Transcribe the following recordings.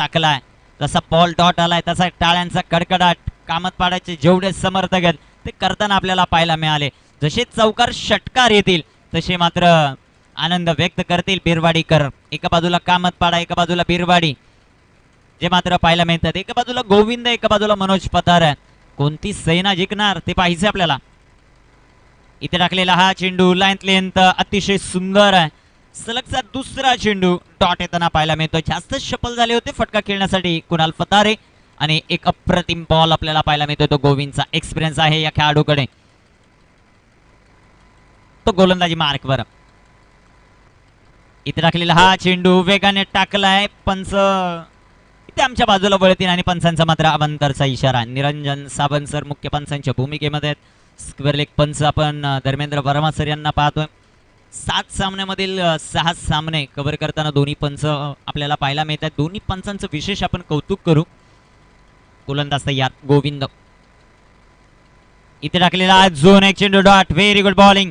टाकलाय. जसा Paul dot आलाय तसा टाळ्यांचा कडकडाट कामत पाडायचे जेवढे समर्थक आहेत ते करताना आपल्याला पाहायला मिळाले. जसे चौकार षटकार येतील तसे मात्र आनंद व्यक्त करतील बिरवाडीकर. एका बाजूला कामतपाडा, एका बाजूला बिरवाडी जे मात्र पाहायला मिळतात. एका बाजूला गोविंद, एका बाजूला मनोज पतार. कोणती सेना जिंकणार ते पाहिजे आपल्याला. इथे टाकलेला हा चेंडू लाईन लेंथ अतिशय सुंदर आहे. सलगचा दुसरा चेंडू डॉट येताना पाहायला मिळतो. जास्त शफल झाले होते फटका खेळण्यासाठी कुणाल फतारे आणि एक अप्रतिम बॉल आपल्याला पाहायला मिळतो. तो गोविंदचा एक्सपिरियन्स आहे या खेळाडूकडे. तो गोलंदाजी मार्कवर. इथे टाकलेला हा चेंडू वेगाने टाकलाय. पंच इथे आमच्या बाजूला वळतील आणि पंचांचा मात्र अवंतरचा इशारा. निरंजन सावंत सर मुख्य पंचांच्या भूमिकेमध्ये. स्क्वेअर लेग पंच आपण धर्मेंद्र वर्मा सर यांना पाहतोय. 7 सामन्यामधील 6 सामने कव्हर करताना दोन्ही पंच आपल्याला पाहायला मिळतात. दोन्ही पंचांचं विशेष आपण कौतुक करू. गोलंदाज तयार गोविंद. इथे टाकलेला झोन एक चेंडू dot. Very good bowling.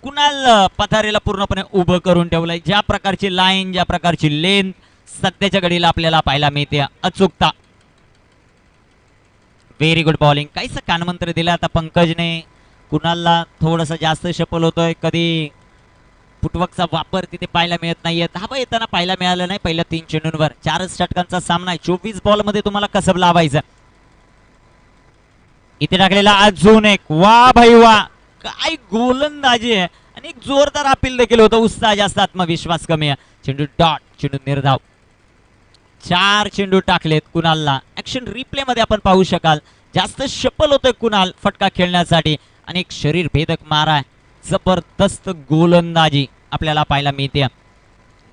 Kunal पथारेला पूर्णपणे उभं करून ठेवलंय. ज्या प्रकारची लाईन, ज्या प्रकारची लेंथ सध्याच्या घडीला आपल्याला पाहायला मिळते. अचूकता. Very good bowling. काहीच कानमंत्र दिला आता पंकजने. कुणालला थोडस जास्त शपल होतोय. कधी फुटवर्कचा वापर तिथे पाहायला मिळत नाहीये. धाबा येताना पाहायला मिळालं नाही पहिल्या 3 चेंडूंवर. 4 षटकांचा सामना आहे. 24 बॉल मध्ये तुम्हाला कसब लावायचं. इथे टाकलेला अजून एक. वा भाई वा, काय गोलंदाजी आहे. आणि एक जोरदार अपील देखील होतं. उत्साह जास्त, आत्मविश्वास कमी आहे. चेंडू डॉट. चेंडू निर्धाव. 4 चेंडू टाकलेत कुणालला. ऍक्शन रिप्ले मध्ये आपण पाहू शकाल. जास्त शपल होतोय कुणाल फटका खेळण्यासाठी आणि एक शरीर भेदक मारा. जबरदस्त गोलंदाजी आपल्याला पाहायला मिळते.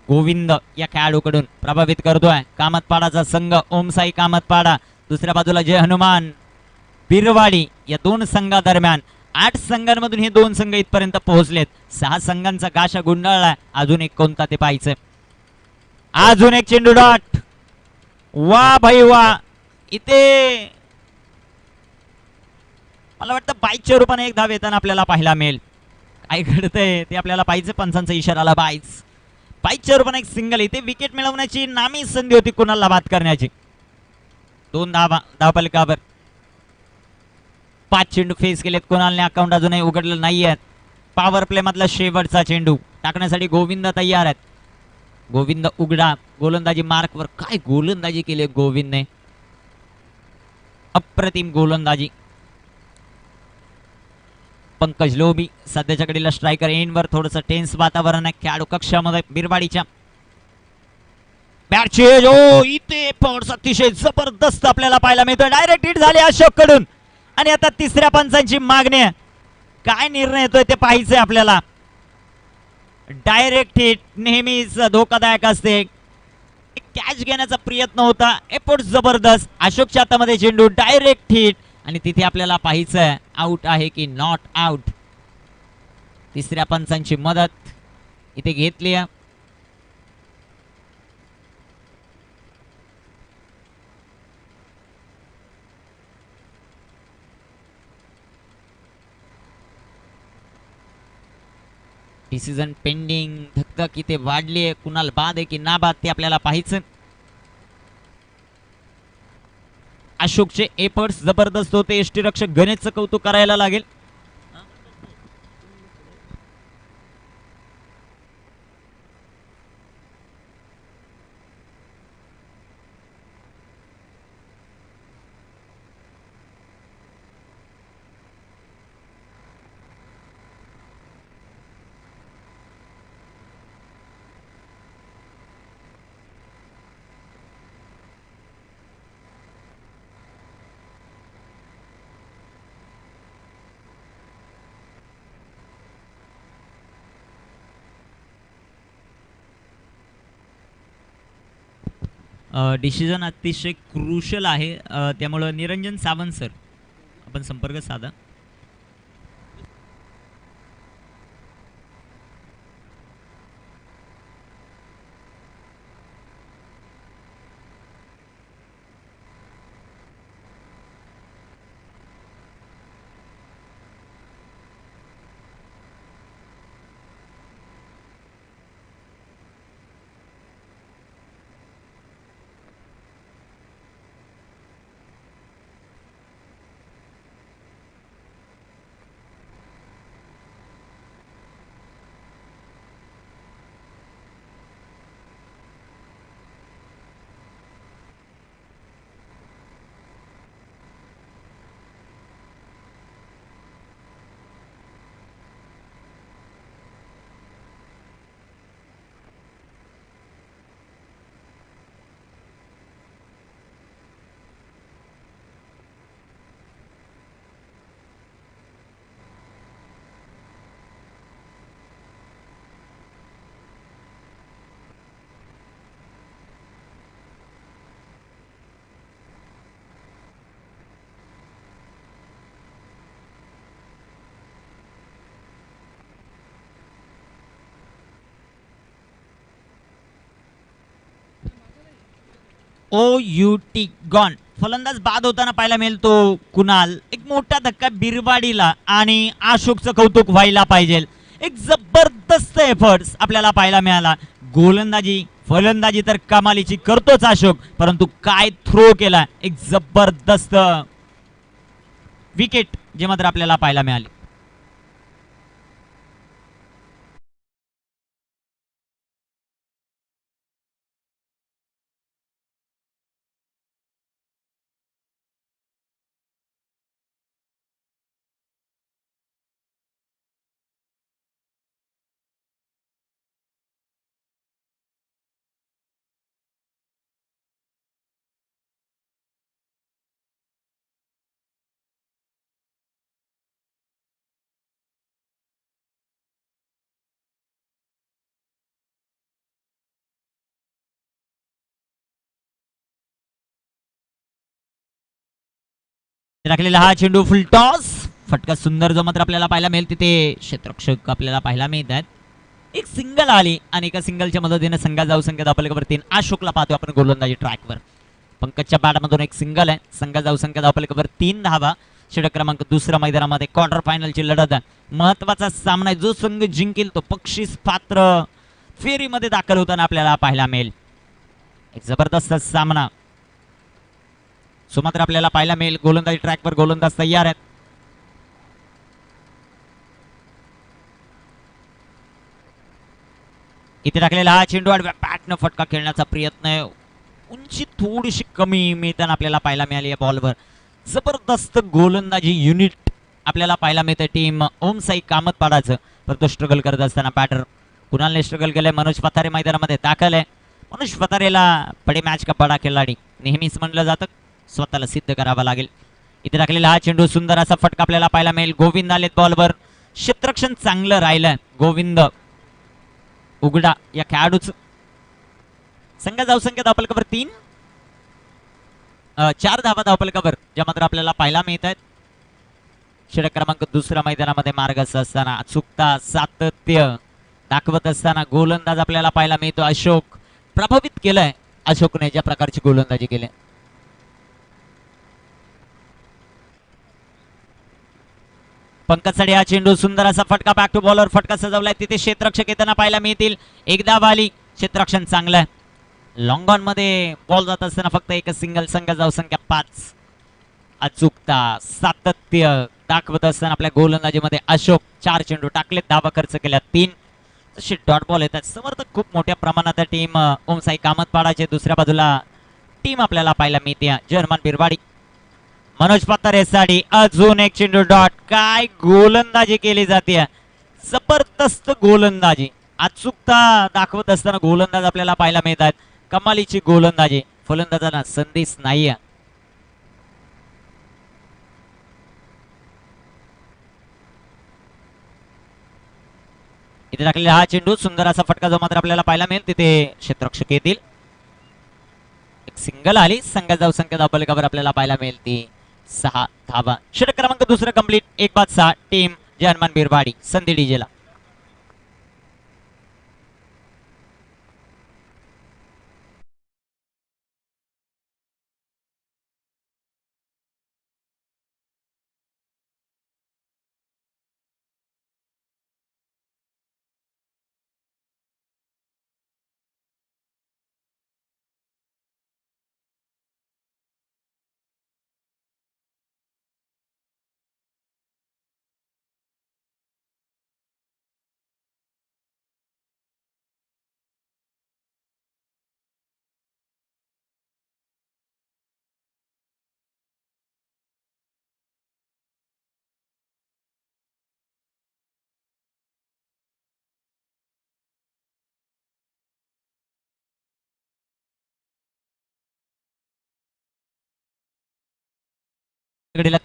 गोविंद या खेळाडूकडून प्रभावित करतोय कामतपाडाचा संघ. ओमसाई कामतपाडा, दुसऱ्या बाजूला जय हनुमान बिरवाडी. या 2 संघादरम्यान 8 संघांमधून हे 2 संघ इथपर्यंत पोहोचलेत. 6 संघांचा गाशा गुंडाळलाय. अजून एक कोणता ते पाहायचं. अजून एक चेंडू डॉट. वा भाई वा. इथे मला वाटतं बाईकच्या रूपाने एक धाव येताना आपल्याला पाहायला मिळेल. काय घडतंय ते आपल्याला पाहिजे. पंचांचा इशारा आला. बाईकच्या रूपाने एक सिंगल. इथे विकेट मिळवण्याची नामी संधी होती कुणाला बाद करण्याची. 2 धावफलकावर 5 चेंडू फेस केलेत कुणालने. अकाउंट अजूनही उघडलं नाहीये. पॉवर प्ले मधला शेवटचा चेंडू टाकण्यासाठी गोविंद तयार आहेत. गोविंद उघडा. गोलंदाजी मार्कवर. काय गोलंदाजी केली गोविंदने. अप्रतिम गोलंदाजी. पंकज लोबी सध्याच्या घडीला स्ट्रायकर एंडवर. थोडंसं टेन्स वातावरण आहे खेळाडू कक्षामध्ये बिरवाडीच्या. Bat change. ओ इथे पॉट्स अतिशय जबरदस्त आपल्याला पाहायला मिळतो. डायरेक्ट हिट झाले अशोक कडून आणि आता तिसऱ्या पंचांची मागणी. काय निर्णय येतोय ते पाहायचंय आपल्याला. डायरेक्ट हिट नेहमीच धोकादायक असते. कॅच घेण्याचा प्रयत्न होता. एपोर्ट जबरदस्त. अशोकच्या हातामध्ये चेंडू. डायरेक्ट हिट आणि तिथे आपल्याला पाहायचंय आउट आहे की नॉट आउट. तिसऱ्या पंचांची मदत इथे घेतली. Decision pending. धकधक इथे वाढली आहे. कुणाल बाद आहे की ना बाद ते आपल्याला पाहायचं. अशोकचे एफर्ट्स जबरदस्त होते. यष्टीरक्षक गणेशचं कौतुक करायला लागेल. डिसिजन अतिशय क्रुशल आहे. त्यामुळं निरंजन सावंत सर आपण संपर्क साधा. OUT gone. फलंदाज बाद होताना पाहायला मिळेल तो कुणाल. एक मोठा धक्का बिरबाडीला आणि अशोकचं कौतुक व्हायला पाहिजे. एक जबरदस्त एफर्ट्स आपल्याला पाहायला मिळाला. गोलंदाजी फलंदाजी तर कमालीची करतोच अशोक, परंतु काय थ्रो केला. एक जबरदस्त विकेट जे मात्र आपल्याला पाहायला मिळाली. राखलेला हा चेंडू फुल टॉस. फटका सुंदर जो मात्र आपल्याला पाहायला मिळेल. तिथे क्षेत्ररक्षक आपल्याला पाहायला मिळत आहेत. एक सिंगल आली आणि एका सिंगलच्या मदतीने संघात जाऊ संख्या धावफलकावर 3. अशोकला पाहतो आपण गोलंदाजी ट्रॅकवर. पंकजच्या बॅटमधून एक सिंगल आहे. संघात जाऊ संख्या धावफलकावर 3 धावा. षटक क्रमांक दुसऱ्या मैदानामध्ये क्वार्टर फायनलची लढत आहे. महत्वाचा सामना आहे. जो संघ जिंकेल तो बक्षीस पात्र फेरीमध्ये दाखल होताना आपल्याला पाहायला मिळेल. एक जबरदस्त सामना सुमात्र आपल्याला पाहायला मिळेल. गोलंदाजी ट्रॅकवर गोलंदाज तयार आहेत. इथे टाकलेला हा चेंडू आडव्या बॅटनं फटका खेळण्याचा प्रयत्न आहे. उंची थोडीशी कमी मिळताना आपल्याला पाहायला मिळाली या बॉलवर. जबरदस्त गोलंदाजी युनिट आपल्याला पाहायला मिळते टीम ओम साई कामतपाडाचं. परंतु स्ट्रगल करत असताना बॅटर कुणालने स्ट्रगल केलंय. मनोज पथारे मैदानामध्ये दाखल आहे. मनोज पथारेला बडे मॅच का बडा खिलाडी नेहमीच म्हणलं जातं. स्वतःला सिद्ध करावा लागेल. इथे टाकलेला हा चेंडू सुंदर असा फटका आपल्याला पाहायला मिळेल. गोविंद आलेत बॉलवर. क्षेत्ररक्षण चांगलं राहिलंय. गोविंद उघडा या खेळाडूच. संघ जाऊ संख्या धावफलकावर 3. 4 धावा धावफलकावर ज्या मात्र आपल्याला पाहायला मिळत आहेत. षटक क्रमांक दुसऱ्या मैदानामध्ये मार्गस्थ असताना अचूकता सातत्य दाखवत असताना गोलंदाज आपल्याला पाहायला मिळतो अशोक. प्रभावित केलंय अशोकने ज्या प्रकारची गोलंदाजी केली. पंकजसाठी हा चेंडू सुंदर असा फटका बॅक टू बॉलर फटका सजवलाय. तिथे क्षेत्ररक्षक येताना पाहायला मिळतील. एकदा वाली क्षेत्ररक्षण चांगलं आहे. लॉंग ऑन मध्ये बॉल जात असताना फक्त एक सिंगल. संघ जाऊ संख्या 5. अचूकता सातत्य दाखवत असताना आपल्या गोलंदाजीमध्ये अशोक 4 चेंडू टाकलेत. धावा खर्च केल्या 3. तसे डॉट बॉल येतात. समर्थक खूप मोठ्या प्रमाणात टीम ओम साई कामतपाडाचे. दुसऱ्या बाजूला टीम आपल्याला पाहायला मिळते जर्मन बिरवाडी. मनोज पथारेसाठी अजून एक चेंडू डॉट. काय गोलंदाजी केली जाते. जबरदस्त गोलंदाजी अचूकता दाखवत असताना गोलंदाज आपल्याला पाहायला मिळतात. कमालीची गोलंदाजी. फलंदाजांना संधीच नाहीये. इथे टाकलेला हा चेंडू सुंदर असा फटका जो मात्र आपल्याला पाहायला मिळेल. तिथे क्षेत्ररक्षक येतील. एक सिंगल आली. संघात जाऊ संख्या धावफलकावर आपल्याला पाहायला मिळेल ती 6 धावा. षटक क्रमांक दुसरं कंप्लीट. 1-6 टीम जर्मन बिरवाडी संधी डीजेला.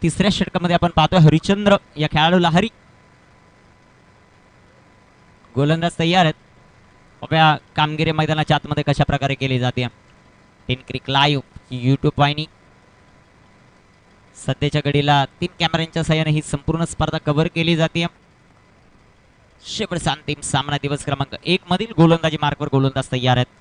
तिसऱ्या षटकामध्ये आपण पाहतोय हरिचंद्र या खेळाडूला हरी. गोलंदाज तयार आहेत. बघूया कामगिरी मैदानाच्या आतमध्ये कशा प्रकारे केली जाते. टेन क्रिक लाईव्ह युट्यूब वाहिनी. सध्याच्या घडीला 3 कॅमेऱ्यांच्या सहाय्याने ही संपूर्ण स्पर्धा कव्हर केली जाते. शेवटचा अंतिम सामना दिवस क्रमांक 1 मधील गोलंदाजी मार्कवर गोलंदाज तयार आहेत.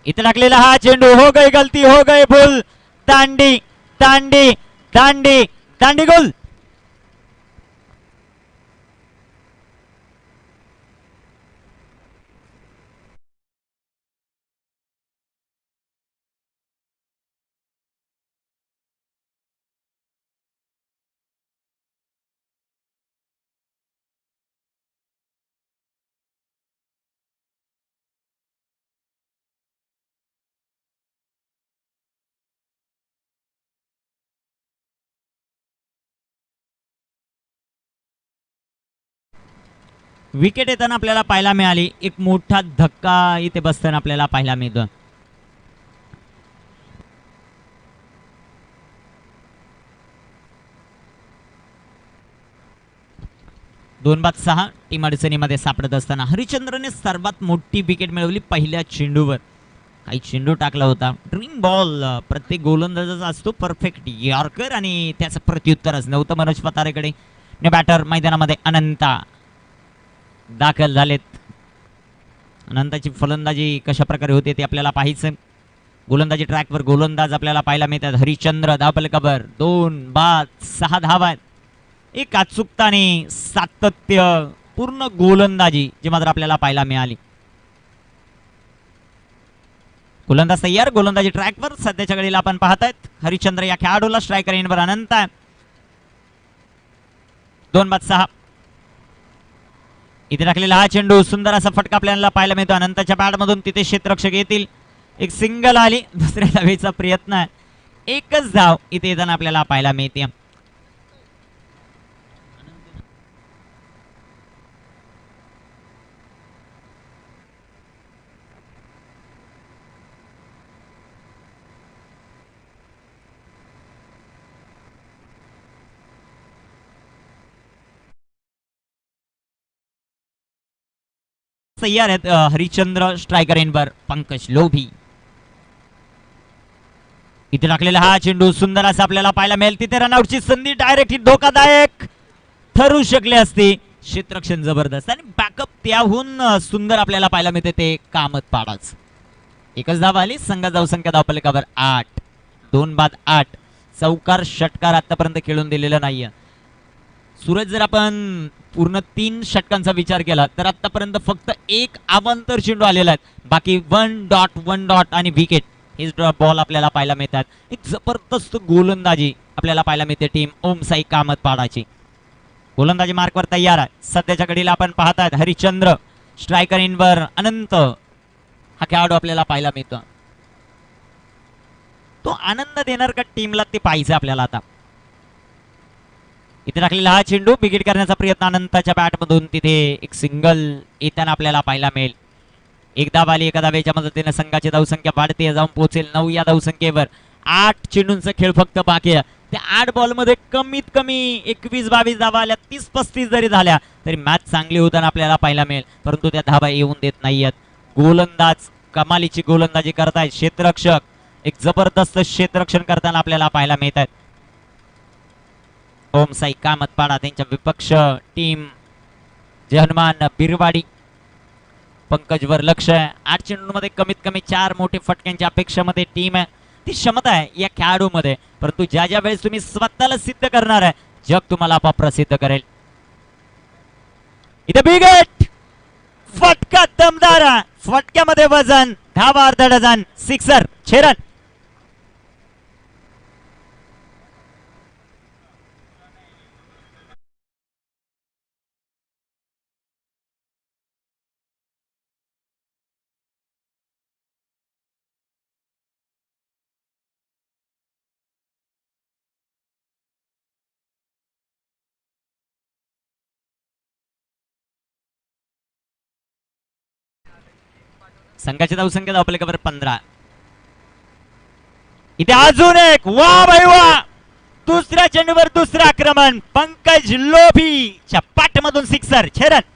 इथे टाकलेला हा चेंडू, हो गई गलती, हो गई भूल, दांडी दांडी दांडी दांडी गोल. विकेट येताना आपल्याला पाहायला मिळाली, एक मोठा धक्का इथे बसताना आपल्याला पाहायला मिळतो. दोन बाद 6 टीम अडचणीमध्ये सापडत असताना हरिचंद्रने सर्वात मोठी विकेट मिळवली पहिल्या चेंडूवर. काही चेंडू टाकला होता, ड्रीम बॉल प्रत्येक गोलंदाजाचा असतो, परफेक्ट यॉर्कर, आणि त्याचं प्रत्युत्तरच नव्हतं मनोज पतारेकडे. बॅटर मैदानामध्ये अनंता दाखल झालेत. अनंताची फलंदाजी कशा प्रकारे होते ते आपल्याला पाहायचं. गोलंदाजी ट्रॅकवर गोलंदाज आपल्याला पाहायला मिळतात. हरिचंद्र धावपलकावर 2 बाद 6 धावा, एक अचूकता आणि सातत्य पूर्ण गोलंदाजी जी मात्र आपल्याला पाहायला मिळाली. गोलंदाज तयार, गोलंदाजी ट्रॅकवर सध्याच्या घडीला आपण पाहतायत. हरिचंद्र या खेळाडूला स्ट्रायकर इनवर अनंत आहे. 2 बाद 6. इथे टाकलेला हा चेंडू, सुंदर असा फटका आपल्याला पाहायला मिळतो अनंताच्या बॅट मधून. तिथे क्षेत्ररक्षक येतील, एक सिंगल आली, दुसऱ्या धावेचा प्रयत्न आहे, एकच धाव इथे येताना आपल्याला पाहायला मिळते. तयार आहेत हरिचंद्र स्ट्रायकर इनवर पंकज लोभी. इथे टाकलेला हा चेंडू, सुंदर असं आपल्याला पाहायला मिळेल. तिथे रनआउटची संधी, डायरेक्ट धोकादायक ठरू शकले असते. क्षेत्ररक्षण जबरदस्त आणि बॅकअप त्याहून सुंदर आपल्याला पाहायला मिळते ते कामत पाडाच. एकच धाव आली, संघ धावसंख्या धावपलकावर 8. 2 बाद 8. चौकार षटकार आतापर्यंत खेळून दिलेला नाहीये. सूरज जर आपण पूर्ण 3 षटकांचा विचार केला तर आतापर्यंत फक्त एक अवांतर चेंडू आलेला आहे, बाकी 1 डॉट 1 डॉट आणि विकेट हे बॉल आपल्याला पाहायला मिळतात. एक जबरदस्त गोलंदाजी आपल्याला पाहायला मिळते टीम ओम साई कामत पाडाची. गोलंदाजी मार्कवर तयार आहे. सध्याच्या घडीला आपण पाहतात हरिचंद्र स्ट्रायकर इनवर अनंत हा खेळाडू आपल्याला पाहायला मिळतो. तो आनंद देणार का टीमला ते पाहिजे आपल्याला. आता इथे टाकलेला हा चेंडू, विकेट करण्याचा प्रयत्न अनंताच्या बॅट मधून. तिथे एक सिंगल येताना आपल्याला पाहायला मिळेल. एक धाव आली, एका धावेच्या मदतीने संघाची धावसंख्या वाढते, जाऊन पोहोचेल 9 या धावसंख्येवर. 8 चेंडूंचा खेळ फक्त बाकी आहे. त्या 8 बॉल मध्ये कमीत कमी 21-22 धावा आल्या, 30-35 जरी झाल्या तरी मॅच चांगली होताना आपल्याला पाहायला मिळेल, परंतु त्या धावा येऊन देत नाहीयेत. गोलंदाज कमालीची गोलंदाजी करतायत, क्षेत्ररक्षक एक जबरदस्त क्षेत्ररक्षण करताना आपल्याला पाहायला मिळत आहेत. ओम साई कामतपाडा त्यांच्या विपक्ष टीम जे हनुमान बिरवाडी. पंकजवर लक्ष आहे. 8 चेंडूंमध्ये कमीत कमी 4 मोठे फटक्यांच्या अपेक्षामध्ये टीम आहे. ती क्षमता आहे या खेळाडूमध्ये, परंतु ज्या ज्या वेळेस तुम्ही स्वतःला सिद्ध करणार आहे जग तुम्हाला आपोआप प्रसिद्ध करेल. इथे बिगेट फटका दमदार, फटक्यामध्ये वजन, धावा अर्धा डझन, सिक्सर, 6 रन. संघाची धावसंख्या धावपलकावर 15. इथे अजून एक, वा भाई वा, दुसऱ्या चेंडूवर दुसरं आक्रमण, पंकज लोभीच्या पाठमधून सिक्सर, 6 रन.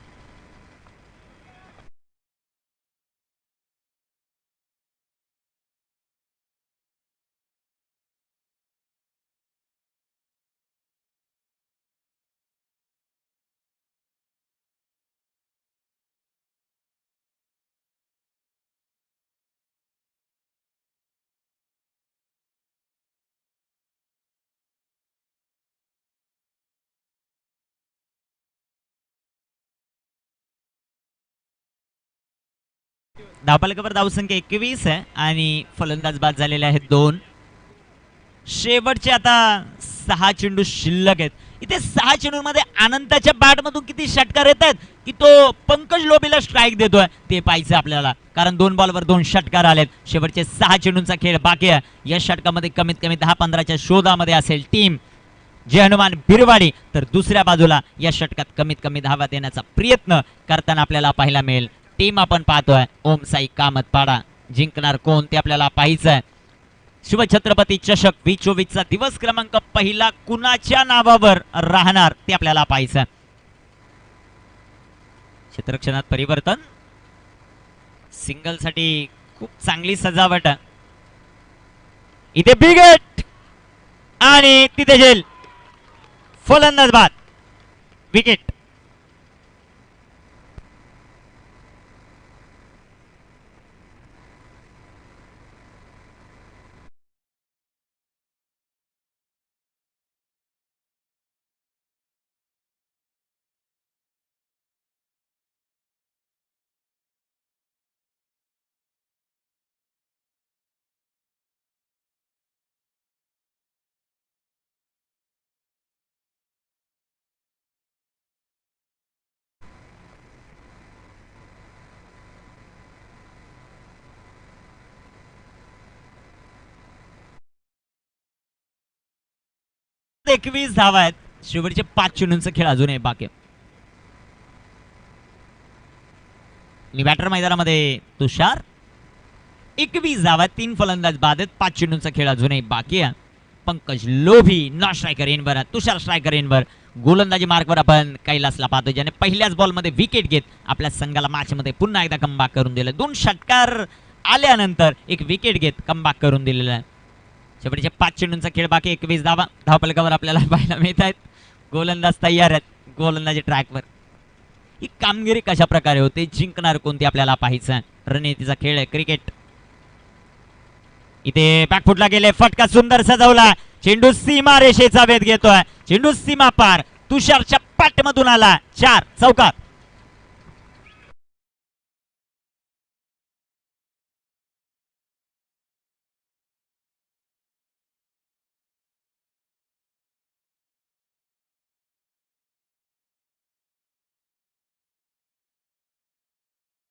धावफलकावर धावसंख्या 21 आहे आणि फलंदाज बाद झालेले आहेत 2. शेवटचे आता 6 चेंडू शिल्लक आहेत. इथे 6 चेंडूंमध्ये अनंताच्या बॅट मधून किती षटकार येत आहेत की तो पंकज लोबीला स्ट्राईक देतोय ते पाहिजे आपल्याला, कारण 2 बॉलवर 2 षटकार आलेत. शेवटचे 6 चेंडूंचा खेळ बाकी आहे. या षटकामध्ये कमीत कमी 10-15च्या शोधामध्ये असेल टीम जय हनुमान बिरवाडी, तर दुसऱ्या बाजूला या षटकात कमीत कमी धावा देण्याचा प्रयत्न करताना आपल्याला पाहायला मिळेल टीम आपण पाहतोय ओम साई कामतपाडा. जिंकणार कोण ते आपल्याला पाहायचं आहे. शिवछत्रपती चषक 2024 दिवस क्रमांक पहिला कुणाच्या नावावर राहणार ते आपल्याला पाहायचं. क्षेत्रक्षणात परिवर्तन, सिंगल साठी खूप चांगली सजावट. इथे बिगेट आणि तिथे जेल, फलंदाज बाद, विकेट. एकवीस धावा आहेत. शेवटचे 5 चेंडूंचा खेळ अजूनही बाकी आहे. बॅटर मैदानामध्ये तुषार. 21 धावा, 3 फलंदाज बाद आहेत. 5 चेंडूंचा खेळ अजूनही बाकी आहे. पंकज लोभी नॉन स्ट्रायकर इनवर, तुषार स्ट्रायकर इनवर. गोलंदाजी मार्कवर आपण कैलासला पाहतो ज्याने पहिल्याच बॉलमध्ये विकेट घेत आपल्या संघाला मॅच मध्ये पुन्हा एकदा कमबॅक करून दिलं. 2 षटकार आल्यानंतर 1 विकेट घेत कमबॅक करून दिलेलं आहे. शेवटचे 5 चेंडूंचा खेळ बाकी, 21 धावा. धावफलकावर आपल्याला पाहायला मिळत आहेत. गोलंदाज तयार आहेत गोलंदाजी ट्रॅकवर. ही कामगिरी कशा प्रकारे होते, जिंकणार कोणती आपल्याला पाहायचं. रणनीतीचा खेळ आहे क्रिकेट. इथे बॅकफुटला गेले, फटका सुंदर सजवला. चेंडू सीमा रेषेचा वेध घेतोय. चेंडू सीमा पार, तुषारच्या पाठमधून आला. 4 चौकार.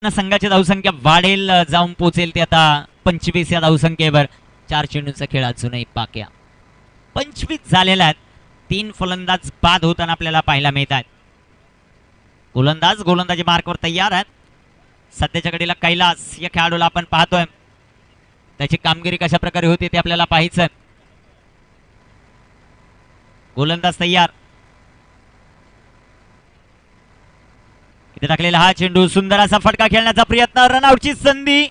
संघाची धावसंख्या वाढेल, जाऊन पोहोचेल ते आता 25 या धावसंख्येवर. 4 चेंडूंचा खेळ अजूनही बाकी. 25 झालेला आहेत. 3 फलंदाज बाद होताना आपल्याला पाहायला मिळत आहेत. गोलंदाज गोलंदाजी मार्कवर तयार आहेत. सध्याच्या घडीला कैलास या खेळाडूला आपण पाहतोय, त्याची कामगिरी कशा प्रकारे होती ते आपल्याला पाहायचं. गोलंदाज तयार. इथे टाकलेला हा चेंडू, सुंदर असा फटका खेळण्याचा प्रयत्न, रनआउटची संधी.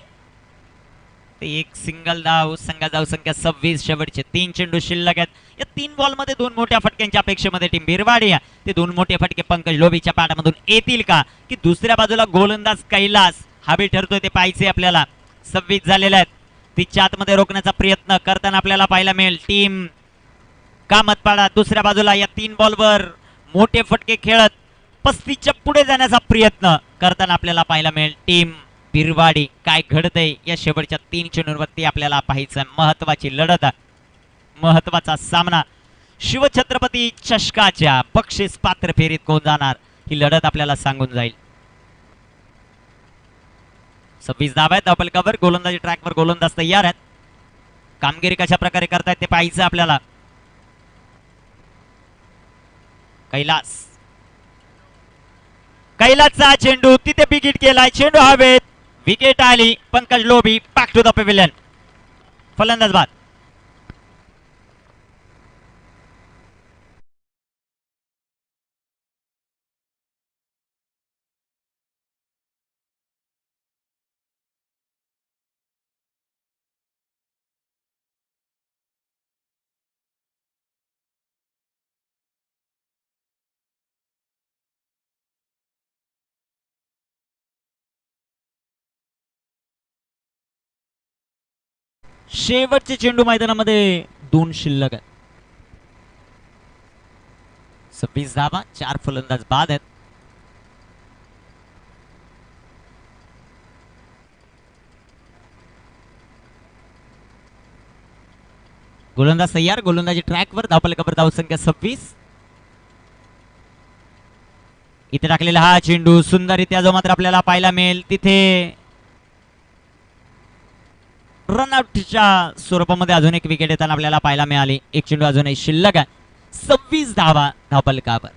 एक सिंगल धाव, संघाची धावसंख्या 26. शेवटचे 3 चेंडू शिल्लक आहेत. या 3 बॉलमध्ये 2 मोठ्या फटक्यांच्या अपेक्षेमध्ये टीम बिरवाडी आहे. ते 2 मोठे फटके पंकज लोबीच्या पाठामधून येतील का, की दुसऱ्या बाजूला गोलंदाज कैलास हवी ठरतोय ते पाहायचे आपल्याला. 26 झालेले आहेत. तिच्या आतमध्ये रोखण्याचा प्रयत्न करताना आपल्याला पाहायला मिळेल टीम कामतपाडा. दुसऱ्या बाजूला या 3 बॉलवर मोठे फटके खेळत 35च्या पुढे जाण्याचा प्रयत्न करताना आपल्याला पाहायला मिळेल टीम बिरवाडी. काय घडतंय या शेवटच्या 3 चेंडूंवरती आपल्याला पाहायचं. महत्वाची लढत, महत्वाचा सामना. शिवछत्रपती चषकाच्या बक्षीस पात्र फेरीत कोण जाणार ही लढत आपल्याला सांगून जाईल. 26 धावा आहेत धावफलकावर. गोलंदाजी ट्रॅकवर गोलंदाज तयार आहेत. कामगिरी कशा प्रकारे करतायत ते पाहायचं आपल्याला. कैलास, कैलासचा चेंडू, तिथे विकेट केलाय. चेंडू हवेत, विकेट आली. पंकज लोभी बॅक टू द पॅव्हिलियन, फलंदाज बाद. शेवटचे चेंडू मैदानामध्ये 2 शिल्लक आहेत. 26 धावा, 4 फलंदाज बाद आहेत. गोलंदाज तयार, गोलंदाजी ट्रॅकवर, धावफलकावर धावसंख्या 26. इथे टाकलेला हा चेंडू सुंदररित्या जो मात्र आपल्याला पाहायला मिळेल तिथे रनआउटच्या स्वरूपामध्ये अजून एक विकेट येताना आपल्याला पाहायला मिळाली. एक चेंडू अजूनही शिल्लक आहे. 26 धावा धावफलकावर.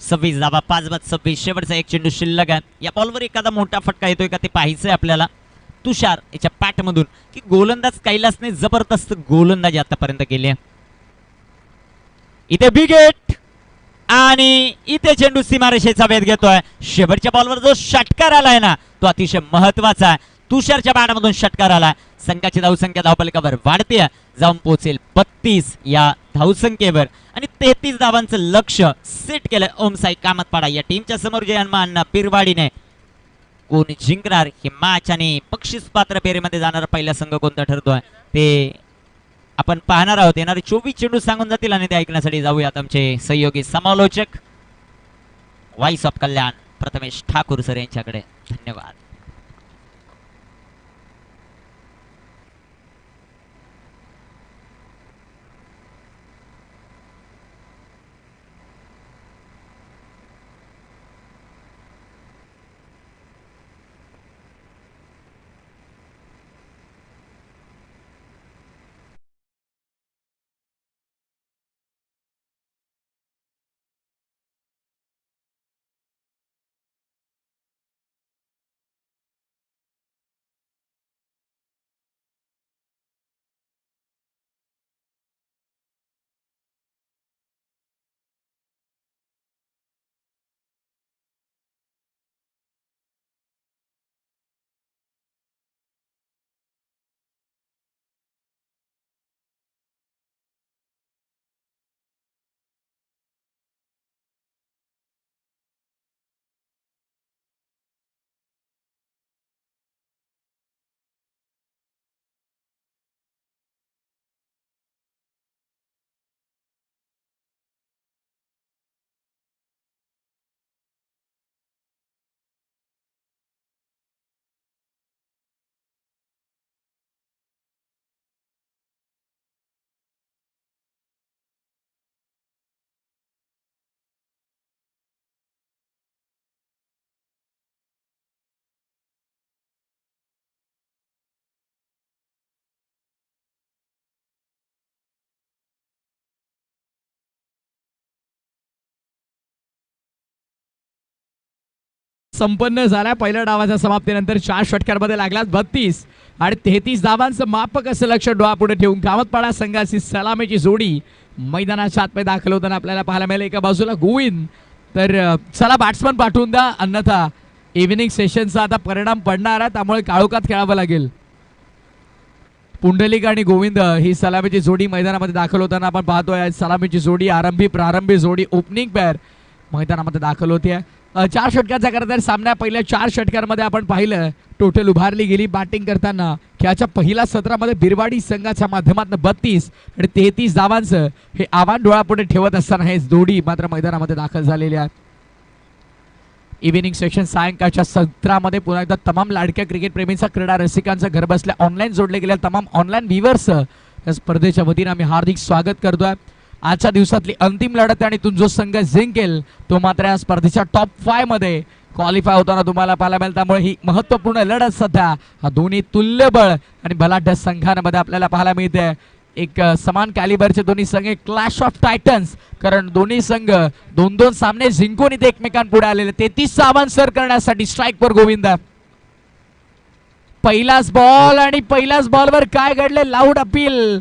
सव्वीस धावा, 5/26. शेवटचा एक चेंडू शिल्लक आहे. या बॉलवर एखादा मोठा फटका येतोय का ते पाहायचंय आपल्याला तुषार याच्या पॅट मधून, की गोलंदाज कैलासने जबरदस्त गोलंदाजी आतापर्यंत केली आहे. इथे बिग हिट आणि इथे चेंडू सीमारेषेचा वेध घेतोय. शेवटच्या बॉलवर जो षटकार आलाय ना तो अतिशय महत्वाचा आहे. तुषारच्या बॅटमधून षटकार आलाय. संघाची धावसंख्या धावफलकावर वाढते, जाऊन पोहोचेल 32 या धावसंख्येवर आणि 33 धावांचं लक्ष सेट केलं ओमसाई कामतपाडा या टीमच्या समोर. जे हनुमान पिरवाडीने कोण जिंकणार हे मॅच आणि बक्षीस पात्र फेरीमध्ये जाणारा पहिला संघ कोणता ठरतोय ते आपण पाहणार आहोत. येणारे 24 चेंडू सांगून जातील आणि ते ऐकण्यासाठी जाऊयात आमचे सहयोगी समालोचक voice of Kalyan Prathamesh Thakur sir यांच्याकडे. धन्यवाद. संपन्न झाला. पहिल्या डावाच्या समाप्तीनंतर 4 षटकांमध्ये लागला 32 आणि 33 धावांचं मापक असं लक्ष डोळ्यापुढे ठेवून कामतपाडा संघाची सलामीची जोडी मैदानाच्या आतमध्ये दाखल होताना आपल्याला पाहायला मिळेल. एका बाजूला गोविंद, तर चला बॅट्समन पाठवून द्या, अन्यथा इव्हिनिंग सेशनचा आता परिणाम पडणार आहे, त्यामुळे काळोखात खेळावं लागेल. पुंडलिक आणि गोविंद ही सलामीची जोडी मैदानामध्ये दाखल होताना आपण पाहतोय. सलामीची जोडी प्रारंभी जोडी ओपनिंग पेअर मैदानामध्ये दाखल होते. 4 षटकांचा करता सामन्या पहिल्या 4 षटकांमध्ये आपण पाहिलं टोटल उभारली गेली बॅटिंग करताना. खेळाच्या पहिल्या सत्रामध्ये बिरवाडी संघाच्या माध्यमातून 32 आणि 33 धावांचं हे आव्हान डोळ्यापुढे ठेवत असताना हे जोडी मात्र मैदानामध्ये दाखल झालेली आहे. इव्हिनिंग सेक्शन सायंकाळच्या सत्रामध्ये पुन्हा एकदा तमाम लाडक्या क्रिकेट प्रेमींचा, क्रीडा रसिकांचा, घर बसल्या ऑनलाईन जोडले गेलेल्या तमाम ऑनलाईन व्ह्यूअर्स या स्पर्धेच्या वतीने आम्ही हार्दिक स्वागत करतोय. आजच्या दिवसातली अंतिम लढत आणि तो जो संघ जिंकेल तो मात्र या स्पर्धेच्या टॉप 5 मध्ये क्वालिफाय होताना तुम्हाला पाहायला मिळेल. त्यामुळे ही महत्त्वपूर्ण लढत सध्या हा दोन्ही तुल्यबळ आणि बलाढ्य संघांमध्ये आपल्याला पाहायला मिळते. एक समान कॅलिबरचे दोन्ही संघ, क्लॅश ऑफ टायटन्स, कारण दोन्ही संघ 2-2 सामने जिंकून इथे एकमेकांपुढे आलेले. 33 आव्हान सर करण्यासाठी स्ट्राईकवर गोविंद. पहिलाच बॉल आणि पहिल्याच बॉलवर काय घडले, लाऊड अपील,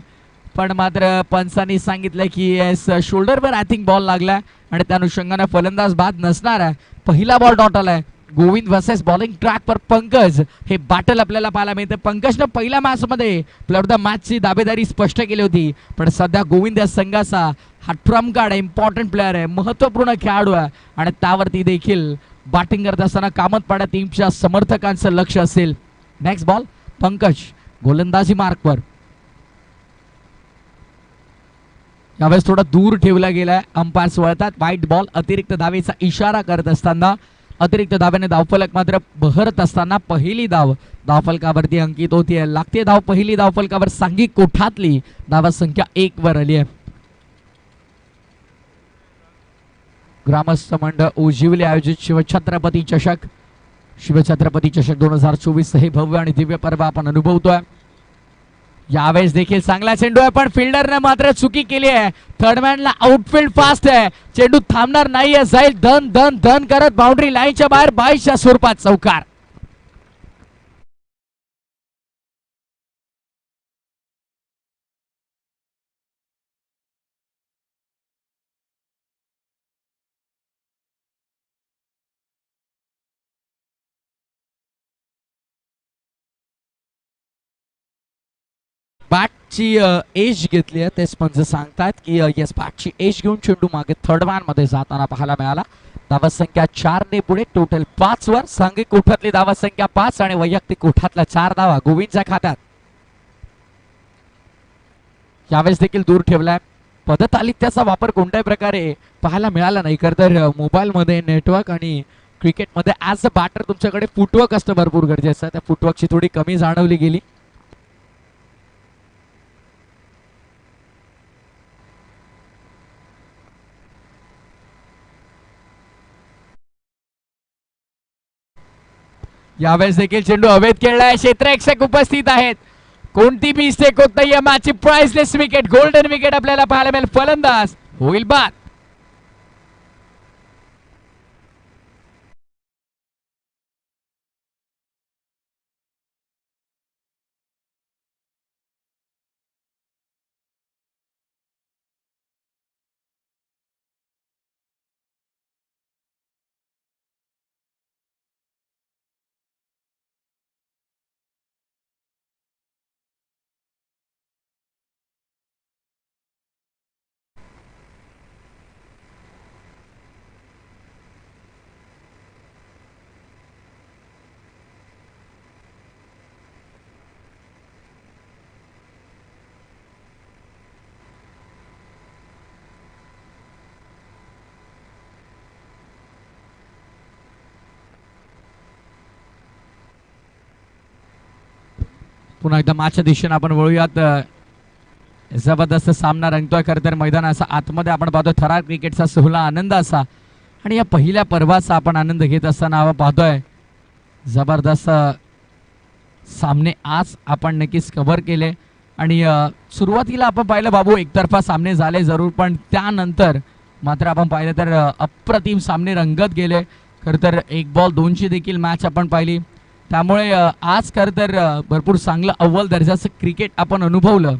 पण मात्र पंचांनी सांगितलं की शोल्डरवर आय थिंक बॉल लागला आणि त्या अनुषंगाने फलंदाज बाद नसणार आहे. पहिला बॉल डॉट आलाय. गोविंद वर्सेस बॉलिंग ट्रॅक पर पंकज हे बॅटल आपल्याला पाहायला मिळते. पंकजनं पहिल्या मॅच मध्ये प्लेअर द मॅचची दावेदारी स्पष्ट केली होती, पण सध्या गोविंद या संघाचा हा ट्रम्प कार्ड आहे, इम्पॉर्टंट प्लेअर आहे, महत्वपूर्ण खेळाडू आहे आणि त्यावरती देखील बॅटिंग करत असताना कामतपाडा टीमच्या समर्थकांचं लक्ष असेल. नेक्स्ट बॉल पंकज गोलंदाजी मार्कवर. यावेळेस थोडा दूर ठेवला गेलाय. अंपायर्स वळतात. White ball. अतिरिक्त धावेचा इशारा करत असताना, अतिरिक्त धाव्याने धावफलक मात्र बहरत असताना पहिली धाव धावफलकावरती अंकित होतीये. लागते धाव पहिली धावफलकावर सांघिक कोठातली. धावा संख्या 1 वर आली आहे. ग्रामस्थ मंडळ उजिवले आयोजित शिवछत्रपती चषक, शिवछत्रपती चषक 2024 हे भव्य आणि दिव्य पर्व आपण अनुभवतोय. यावेळेस देखील चांगला चेंडू आहे पण फिल्डरने मात्र चुकी केली आहे. थर्डमॅनला आउटफील्ड फास्ट आहे. चेंडू थांबणार नाहीये. जाईल धन धन धन करत बाउंड्री लाईनच्या बाहेर 22च्या स्वरूपात चौकार. बॅटची एज घेतली आहे. तेच म्हणजे सांगतात की येस बॅटची एज घेऊन चेंडू मागे थर्ड मॅन मध्ये जाताना पाहायला मिळाला. धावा संख्या 4 ने पुढे. टोटल 5 वर. सांघिक कोठातली धावा संख्या 5 आणि वैयक्तिक कोठातल्या 4 धावा गोविंदच्या खात्यात. यावेळेस देखील दूर ठेवलाय. पदतालित्याचा वापर कोणत्याही प्रकारे पाहायला मिळाला नाही. खरं तर मोबाईल मध्ये नेटवर्क आणि क्रिकेटमध्ये ॲज अ बॅटर तुमच्याकडे फुटवर्क असतं भरपूर गरजेचं. त्या फुटवर्कची थोडी कमी जाणवली गेली. यावेळेस देखील चेंडू हवेत खेळलाय. क्षेत्ररक्षक उपस्थित आहेत. कोणती मिस्टेक होत नाहीये. मॅचची प्राइसलेस विकेट, गोल्डन विकेट आपल्याला पाहायला मिळेल. फलंदाज होईल बाद. पुन्हा एकदा मॅचच्या दिशेने आपण वळूयात. जबरदस्त सामना रंगतोय. खरं तर मैदानाचा आतमध्ये आपण पाहतोय थरार क्रिकेटचा सोहळा आनंद असा आणि या पहिल्या पर्वाचा आपण आनंद घेत असताना आपण पाहतोय जबरदस्त सामने आज आपण नक्कीच कव्हर केले. आणि सुरुवातीला आपण पाहिलं बाबू एकतर्फा सामने झाले जरूर, पण त्यानंतर मात्र आपण पाहिलं तर अप्रतिम सामने रंगत गेले. खरं तर 1 बॉल 2 ची देखील मॅच आपण पाहिली. त्यामुळे आज खरं तर भरपूर चांगलं अव्वल दर्जाचं क्रिकेट आपण अनुभवलं.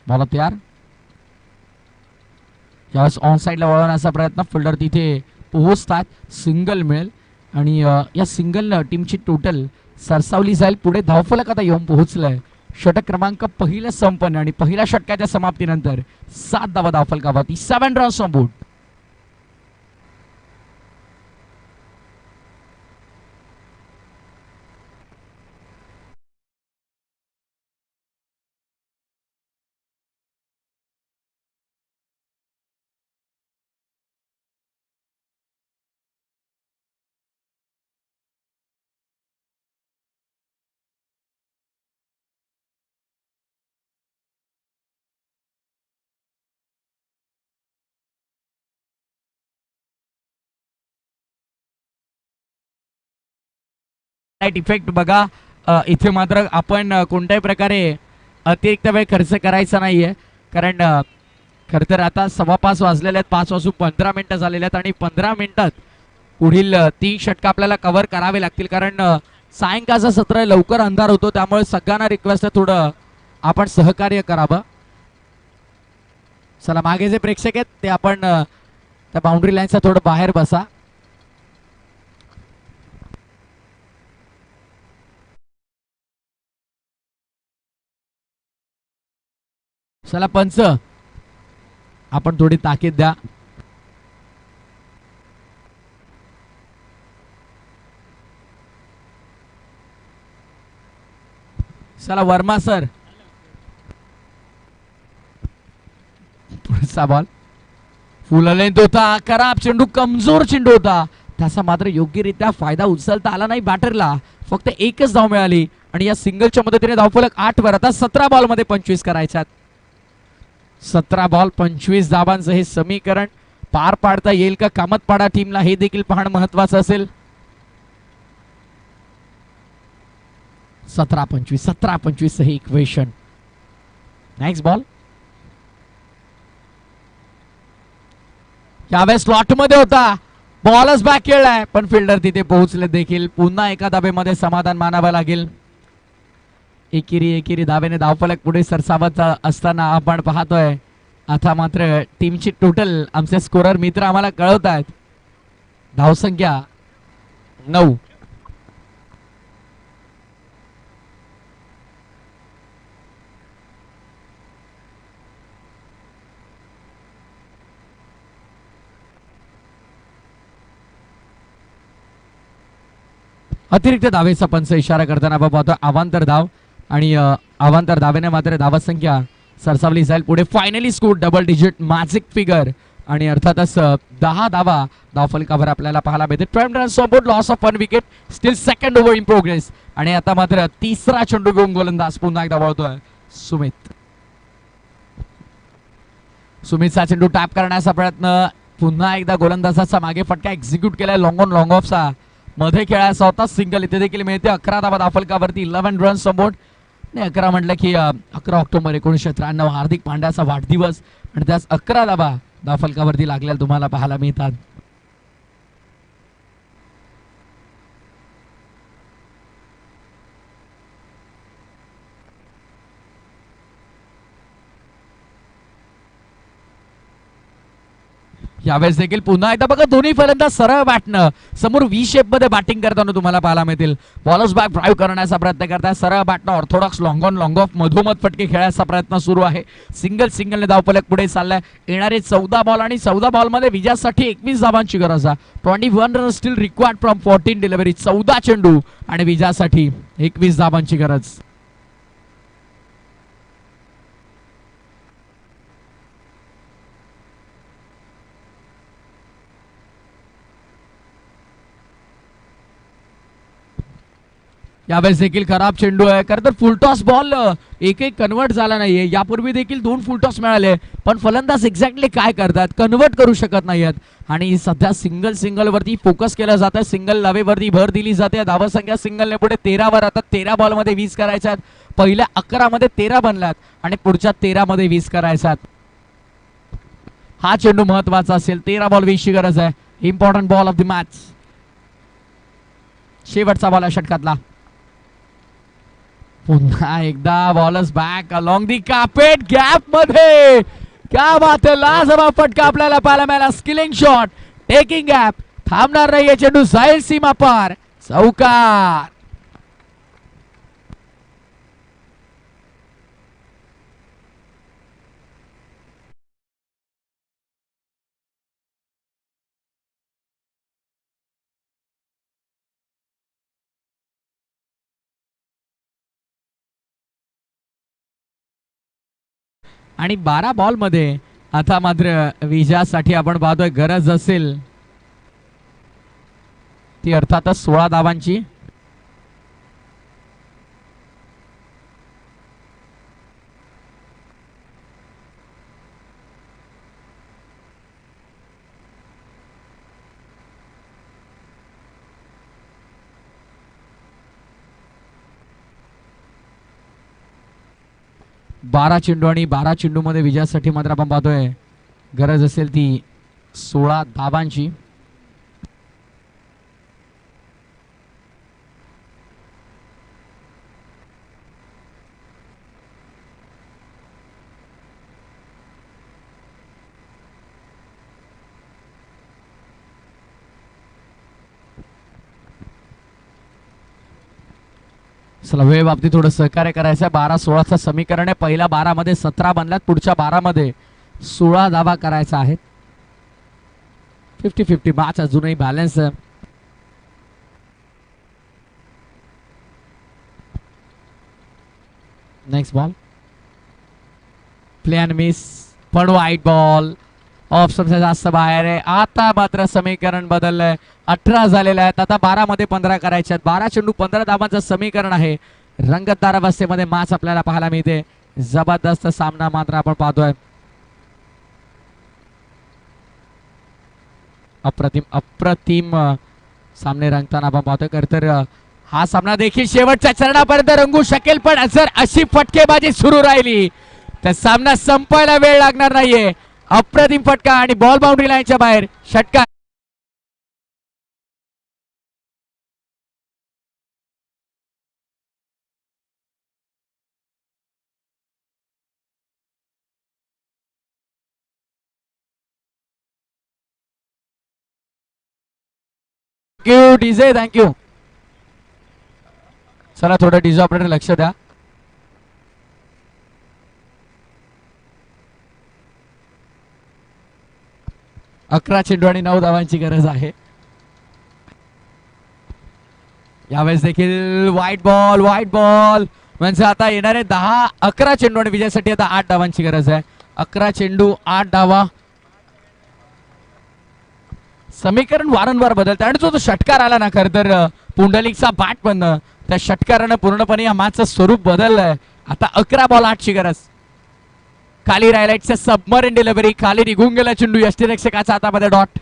बॉल तयार. यावेळेस ऑन साईडला वळवण्याचा प्रयत्न. फिल्डर तिथे पोहोचतात. सिंगल मिळेल आणि या सिंगल टीमची टोटल सरसावली जाईल. पुढे धावफलक आता येऊन पोहोचलंय. षटक क्रमांक पहिलं संपन्न आणि पहिल्या षटकाच्या समाप्तीनंतर 7 धावा धावफलकावरती. 7 रन्स ऑन बोर्ड. इफेक्ट बघा. इथे मात्र आपण कोणत्याही प्रकारे अतिरिक्त वेळ खर्च करायचा नाहीये. कारण खरं तर आता 5:15 वाजलेले आहेत. 5:15 झालेले आहेत आणि 15 मिनिटात पुढील 3 षटक आपल्याला कव्हर करावे लागतील. कारण सायंकाळचा सत्र लवकर अंधार होतो. त्यामुळे सगळ्यांना रिक्वेस्ट आहे थोडं आपण सहकार्य करावं. चला मागे जे प्रेक्षक आहेत ते आपण त्या बाउंड्री लाईनच्या थोडं बाहेर बसा. चला पंच आपण थोडी ताकीद द्या. चला वर्मा सर, पुढचा बॉल फुल लेंथ होता, खराब चेंडू, कमजोर चेंडू होता, त्याचा मात्र योग्यरित्या फायदा उचलता आला नाही बॅटरला. फक्त एकच धाव मिळाली आणि या सिंगलच्या मदतीने धावफलक 8 वर. आता 17 बॉल मध्ये 25 करायच्यात. 17 बॉल 25 धावांचं हे समीकरण पार पाडता येईल का कामतपाडा टीमला, हे देखील पाहणं महत्वाचं असेल. 17-25 हे इक्वेशन. नेक्स्ट बॉल यावेळेस स्लॉट मध्ये होता, बॉलच बॅक खेळलाय पण फिल्डर तिथे पोहोचले देखील. पुन्हा एका धाबेमध्ये समाधान मानावं लागेल. एकेरी धावेने धावफलक पुढे सरसावत असताना आपण पाहतोय. आता मात्र टीमची टोटल आमचे स्कोरर मित्र आम्हाला कळवत आहेत. धावसंख्या 9. अतिरिक्त धावेचा पंच इशारा करताना आपण पाहतो अवांतर धाव आणि अवांतर धावेने मात्र धावसंख्या सरसावली जाईल पुढे. Finally score double digit magic figure आणि अर्थातच 10 धावा धावफलकावर आपल्याला पाहायला मिळते. 12 runs on board, loss of 1 wicket, steel second over in progress. आणि आता मात्र तिसरा चेंडू घेऊन गोलंदाज पुन्हा एकदा वळतोय सुमित. सुमितचा चेंडू टॅप करण्याचा प्रयत्न, पुन्हा एकदा गोलंदाजाचा मागे फटका एक्झिक्यूट केलाय लॉंग ऑन लॉंग ऑफचा. मध्ये खेळायचा होता सिंगल, इथे देखील मिळते. 11 धावा धावफलकावरती, 11 रन्स ऑन बोर्ड. 11 म्हटलं की 11 ऑक्टोबर 1993 हार्दिक पांड्याचा वाढदिवस आणि त्याच 11 धावा धावफलकावरती लागलेल्या तुम्हाला पाहायला मिळतात. यावेळेस देखील पुन्हा एकदा बघा दोन्ही फलंदाज सरळ बॅटनं समोर व्ही शेप मध्ये बॅटिंग करताना तुम्हाला पाहायला मिळतील. बॉलर्स बॅक ड्राईव्ह करण्याचा प्रयत्न करताय. सरळ बॅटनं orthodox long on long off मधोमध फटके खेळायचा प्रयत्न सुरू आहे. सिंगलने धावफलक पुढे चाललाय. येणारे 14 बॉल आणि 14 बॉल मध्ये विजयासाठी 21 धावांची गरज आहे. 21 run steel required from 14 delivery. 14 चेंडू आणि विजयासाठी 21 धावांची गरज. यावेळेस देखील खराब चेंडू आहे. खरं तर फुलटॉस बॉल एकही कन्वर्ट झाला नाहीये. यापूर्वी देखील 2 फुलटॉस मिळाले पण फलंदाज एक्झॅक्टली काय करतात, कन्वर्ट करू शकत नाहीयेत. आणि सध्या सिंगल वरती फोकस केला जात आहे. सिंगल लावेवरती भर दिली जाते. धावसंख्या सिंगलने पुढे 13 वर. आता 13 बॉल मध्ये 20 करायच्यात. पहिल्या 11 मध्ये 13 बनल्यात आणि पुढच्या 13 मध्ये 20 करायच्यात. हा चेंडू महत्वाचा असेल. 13 बॉल 20 ची गरज आहे. Important ball of the match. शेवटचा बॉल आहे षटकातला. पुन्हा एकदा bowlers back along the carpet gap मध्ये. क्या बात है, लाजवाब फटका आपल्याला पाहायला मिळाला. स्किलिंग शॉट, टेकिंग गॅप, थांबणार नाहीये चेंडू, जाईल सीमा पार, चौकार. आणि 12 बॉल मध्ये आता मात्र विजयासाठी आपण पाहतोय गरज असेल ती अर्थातच 16 धावांची. बारा चेंडू आणि 12 चेंडू मध्ये विजयासाठी मात्र आपण पाहतोय गरज असेल ती 16 धावांची. चला वेळ बाबतीत थोडं सहकार्य करायचं. 12-16चं समीकरण आहे. पहिल्या 12 मध्ये 17 बनल्यात, पुढच्या 12 मध्ये 16 धावा करायचा आहेत. 50-50 मॅच अजूनही बॅलन्स आहे. Next ball play and miss, पण वाईट बॉल. ऑप्शनच्या जास्त बाहेर आहे. आता मात्र समीकरण बदललंय. 18 झालेले आहेत, आता 12 मध्ये 15 करायचे आहेत. 12 चेंडू 15 धावांचं समीकरण आहे. रंगतदार अवस्थेमध्ये मॅच आपल्याला पाहायला मिळते. जबरदस्त सामना मात्र आपण पाहतोय. अप्रतिम अप्रतिम सामने रंगताना आपण पाहतोय. खरं तर हा सामना देखील शेवटच्या चरणापर्यंत रंगू शकेल, पण जर अशी फटकेबाजी सुरू राहिली तर सामना संपायला वेळ लागणार नाहीये. अप्रतिम फटका आणि बॉल बाउंड्री लाईनच्या बाहेर षटकार. Thank you DJ, thank you. चला थोडं डीजे ऑपरेटर लक्ष द्या. अकरा चेंडू आणि 9 धावांची गरज आहे. यावेळेस देखील व्हाईट बॉल, व्हाईट बॉल म्हणजे आता येणारे 11 चेंडू आणि विजयासाठी आता 8 धावांची गरज आहे. 11 चेंडू 8 धावा. समीकरण वारंवार बदलतं आणि जो षटकार आला ना, खरं तर पुंडलिकचा बॅट पण त्या षटकारानं पूर्णपणे या मॅचचं स्वरूप बदललंय. आता 11 बॉल 8 ची गरज. खाली रायलाइटचं सबमरीन डिलिव्हरी, खाली निघून गेला चेंडू. यष्टीरक्षकाचा हातामध्ये डॉट.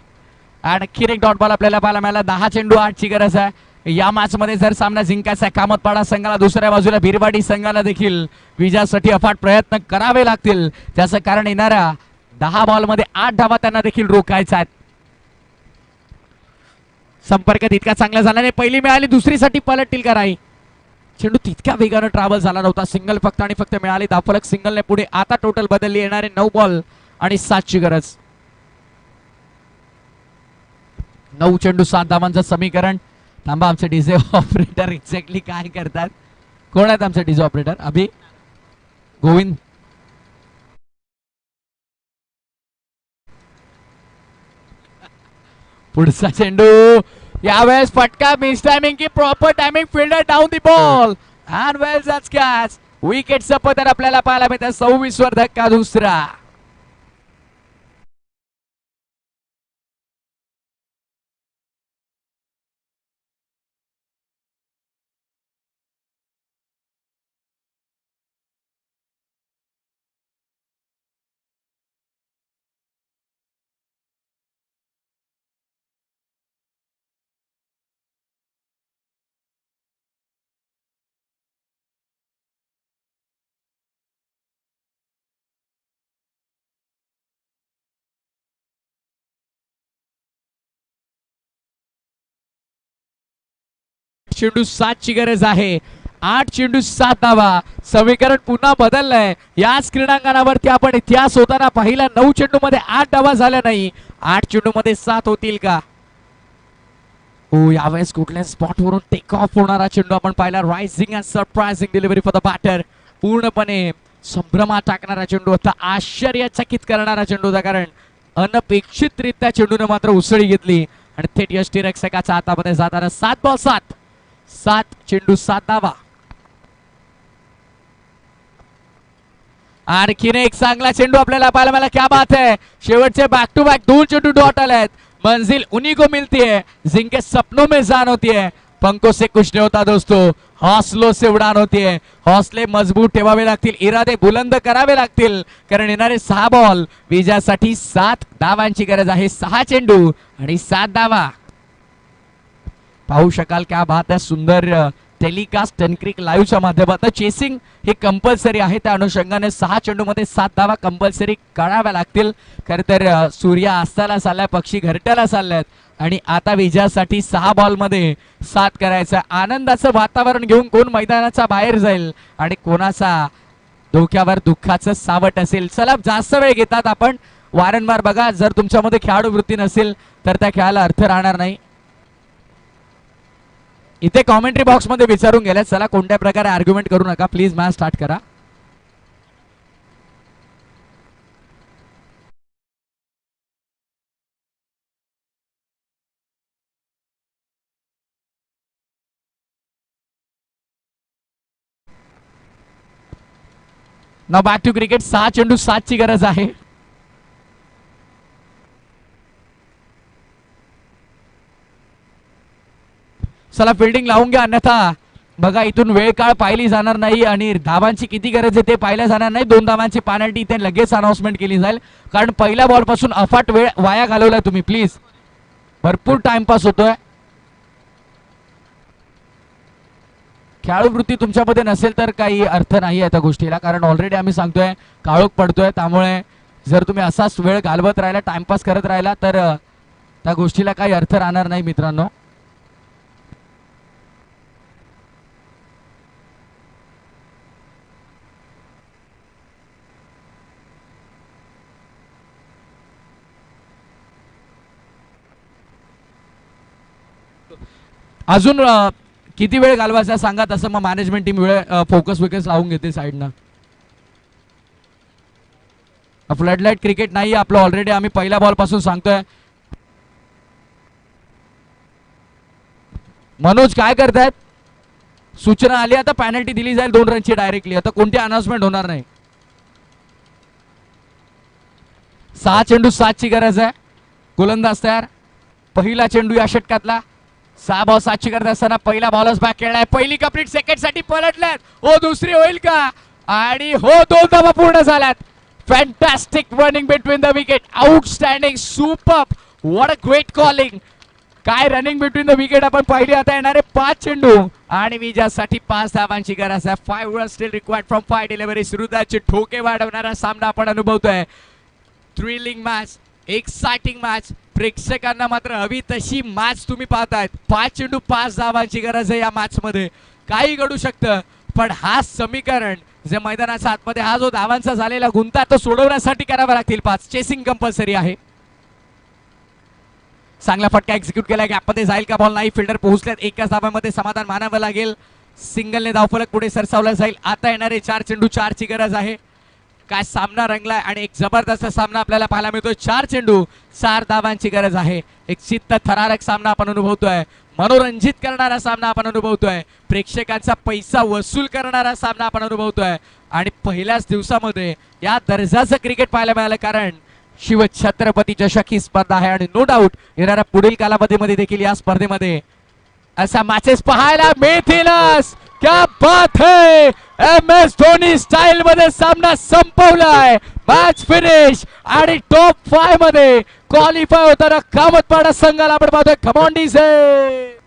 आणखी एक डॉट बॉल आपल्याला पाहायला मिळाला. 10 चेंडू 8 ची गरज आहे. या मॅच मध्ये जर सामना जिंकायचा आहे कामतपाडा संघाला, दुसऱ्या बाजूला भिरवाडी संघाला देखील विजयासाठी अफाट प्रयत्न करावे लागतील. त्याचं कारण येणाऱ्या 10 बॉल मध्ये 8 धावा त्यांना देखील रोखायचा आहेत. संपर्क तितका चांगला झाला नाही. पहिली मिळाली, दुसरीसाठी पलटतील का राही. चेंडू तितक्या वेगानं ट्रॅव्हल झाला नव्हता. सिंगल फक्त आणि फक्त मिळाली. धावफलक सिंगलने पुढे. आता टोटल बदलली. येणारे 9 बॉल आणि 7 ची गरज. 9 चेंडू 7 धावांचं समीकरण. थांबा, आमचे डीजे ऑपरेटर एक्झॅक्टली काय करतात? कोण आहेत आमचे डीजे ऑपरेटर? अभि, गोविंद. पुढचा चेंडू यावेळेस फटका. मिस टायमिंग की proper timing. Fielder down the ball and well that's catch. विकेटचं पतन आपल्याला पाहायला मिळतं. 26 वर धक्का दुसरा. चेंडू 7 ची गरज आहे. 8 चेंडू 7 धावा. समीकरण पुन्हा बदललंय. याच क्रीडांगणावरती आपण इतिहास होताना पहिल्या 9 चेंडू मध्ये 8 धावा झाल्या नाही. 8 चेंडू मध्ये 7 होतील का? यावेळेस कुठल्या स्पॉट वरून टेक ऑफ होणारा चेंडू आपण पाहिला. Rising and surprising delivery for the batter. पूर्णपणे संभ्रमात टाकणारा चेंडू होता. आश्चर्यचकित करणारा चेंडू होता, कारण अनपेक्षितरित्या चेंडूने मात्र उसळी घेतली आणि थेट यष्टीरक्षकाच्या हातामध्ये जाताना 7 बॉल 7. 7 चेंडू 7 धावा. आणखीन एक चांगला चेंडू आपल्याला पाहायला मिळाला. क्या बात है. शेवटचे बॅक टू बॅक 2 चेंडू डॉट आले आहेत. मंजिल उन्हीं को मिलती है जिनके सपनों में जान होती है. पंखों से कुछ नहीं होता दोस्तों, हौसलों से उड़ान होती है. हौसले मजबूत ठेवावे लागतील, इरादे बुलंद करावे लागतील, कारण येणारे 6 बॉल विजयासाठी 7 धावांची गरज आहे. 6 चेंडू आणि 7 धावा. पाहू शकाल क्या बात आहे. सुंदर टेलिकास्ट टनक्रिक लाईव्हच्या माध्यमातून. चेसिंग हे कंपल्सरी आहे, त्या अनुषंगाने 6 चेंडू मध्ये 7 धावा कंपल्सरी काढाव्या लागतील. खरं तर सूर्य अस्ताला चाललाय, पक्षी घरट्याला चालल्यात आणि आता विजयासाठी 6 बॉल मध्ये 7 करायचं. आनंदाचं वातावरण घेऊन कोण मैदानाच्या बाहेर जाईल आणि कोणाचा डोक्यावर दुःखाचं सावट असेल. चला, जास्त वेळ घेतात आपण. वारंवार बघा, जर तुमच्यामध्ये खेळाडू वृत्ती नसेल तर त्या खेळाला अर्थ राहणार नाही. इथे कॉमेंट्री बॉक्स मध्ये विचारून गेले, चला कोणत्या प्रकारे आर्ग्युमेंट करू नका, प्लीज मॅच स्टार्ट करा. नाव बॅक टू क्रिकेट. 6 चेंडू 7 ची गरज आहे. चला फिल्डिंग लावून घ्या, अन्यथा बघा इथून वेळ काळ पाहिली जाणार नाही आणि धावांची किती गरज आहे ते पाहिल्या जाणार नाही. 2 धावांची पेनल्टी इथे लगेच अनाउन्समेंट केली जाईल, कारण पहिल्या बॉल पासून अफाट वेळ वाया घालवला तुम्ही. प्लीज, भरपूर टाइमपास होतोय. खेळाडूवृत्ती तुमच्यामध्ये नसेल तर काही अर्थ नाही आहे त्या गोष्टीला, कारण ऑलरेडी आम्ही सांगतोय काळोख पडतोय. त्यामुळे जर तुम्ही असाच वेळ घालवत राहिला, टाइमपास करत राहिला, तर त्या गोष्टीला काही अर्थ राहणार नाही मित्रांनो. अजून किती वेळ घालवायचा सांगा, तसं मग मॅनेजमेंट टीम वेळ फोकस लावून घेते साईडनं. फ्लडलाईट क्रिकेट नाही आपलं, ऑलरेडी आम्ही पहिल्या बॉल पासून सांगतोय. मनोज काय करतायत? सूचना आली, आता पेनल्टी दिली जाईल 2 रनची डायरेक्टली. आता कोणती अनाउन्समेंट होणार नाही. 6 चेंडू 7 ची गरज आहे. गोलंदाज तयार. पहिला चेंडू या षटकातला. 6 बॉल 7 ची गरज असताना पहिला बॉलच बॅक केलाय. पहिली कंप्लीट सेकंड साठी पलटल्यात. हो, दुसरी होईल का? आणि हो, 2 धावा पूर्ण झाल्यात. Fantastic running between the wicket. Outstanding, super, what a great calling. काय रनिंग बिटवीन द विकेट आपण पाहिली. आता येणारे 5 चेंडू आणि विजयासाठी 5 धावांची गरज आहे. 5 runs steel required from 5 deliveries. हृदयाचे ठोके वाढवणारा सामना आपण अनुभवतोय. Thrilling match, exciting match. प्रेक्षकांना मात्र हवी तशी मॅच तुम्ही पाहतायत. 5 चेंडू 5 धावांची गरज आहे या मॅच मध्ये. काही घडू शकतं, पण हा समीकरण जे मैदानाच्या आतमध्ये हा जो धावांचा झालेला गुंता तो सोडवण्यासाठी करावा लागतील 5. चेसिंग कंपल्सरी आहे. चांगला फटका एक्झिक्यूट केला. गॅपमध्ये जाईल का बॉल? नाही. फिल्डर पोहोचल्यात. एकाच धावामध्ये समाधान मानावं लागेल. सिंगलने धावफलक पुढे सरसावला जाईल. आता येणारे 4 चेंडू 4 ची गरज आहे. काय सामना रंगलाय आणि एक जबरदस्त सामना आपल्याला पाहायला मिळतोय. 4 चेंडू 4 धावांची गरज आहे. एक चित्त थरारक सामना आपण अनुभवतोय. मनोरंजित करणारा सामना आपण अनुभवतोय. प्रेक्षकांचा पैसा वसूल करणारा सामना आपण अनुभवतोय. आणि पहिल्याच दिवसामध्ये या दर्जाचं क्रिकेट पाहायला मिळालं, कारण शिव छत्रपती चषक ही स्पर्धा आहे आणि नो डाऊट येणाऱ्या पुढील कालावधीमध्ये देखील या स्पर्धेमध्ये असा मॅचेस पाहायला मिळतीलच. क्या बात है! MS धोनी स्टाईल मध्ये सामना संपवलाय. मॅच फिनिश आणि टॉप 5 मध्ये क्वालिफाय होताना कामतपाडा संघाला आपण पाहतोय. Come on DJ.